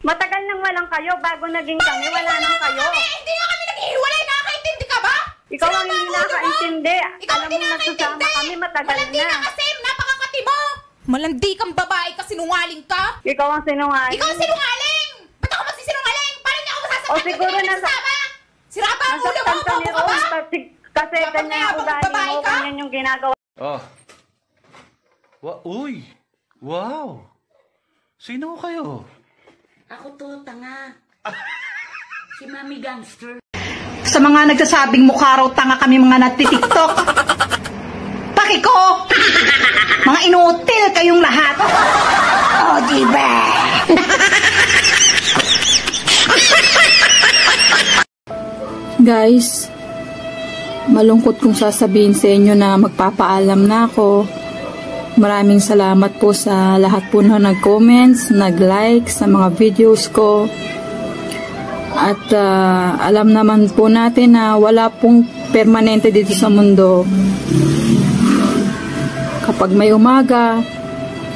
Matagal nang walang kayo, bago naging kami, wala nang kayo. Hindi nga kami naghihiwalay, nakakaintindi ka ba? Ikaw ang hindi nakakaintindi. Ikaw Alam hindi mo, nagsasama nakakaintindi. kami matagal Malandi na. ka kasi, napakakati mo. Malandi kang babae ka, sinungaling ka. Ikaw ang sinungaling. Ikaw ang sinungaling. Ba't ako magsisinungaling? Paano niya ako masasaktan? O siguro Sira pa ang ulo mo, nasaktan ka ni bobo ka ba? Rose, kasi ganyan ang ugali mo, ganyan yung ginagawa. Oh. Uy! Wow! Sino kayo? Ako to, tanga. Si Mami Gangster. Sa mga nagsasabing mukha raw tanga kami mga nagtitiktok. Paki ko! Mga inutil kayong lahat. Oh, diba? Guys, malungkot kong sasabihin sa inyo na magpapaalam na ako. Maraming salamat po sa lahat po na nag-comments, nag-like sa mga videos ko. At alam naman po natin na wala pong permanente dito sa mundo. Kapag may umaga,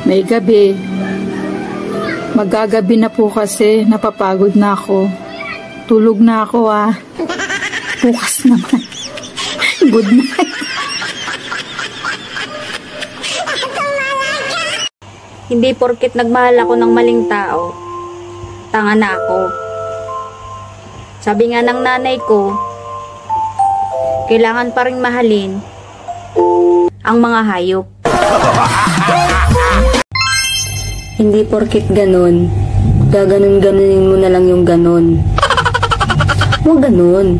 may gabi, magagabi na po kasi napapagod na ako. Tulog na ako Bukas naman. Good night. Hindi porket nagmahal ako ng maling tao, tanga na ako. Sabi nga ng nanay ko, kailangan pa rin mahalin ang mga hayop. Hindi porket ganon, gaganon-ganonin mo na lang yung ganon. Huwag ganon.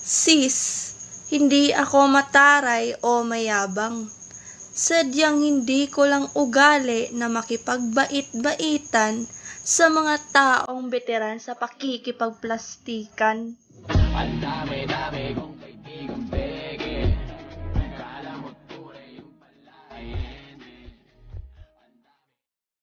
Sis, hindi ako mataray o mayabang. Sadyang hindi ko lang ugali na makipagbait-baitan sa mga taong veteran sa pakikipagplastikan.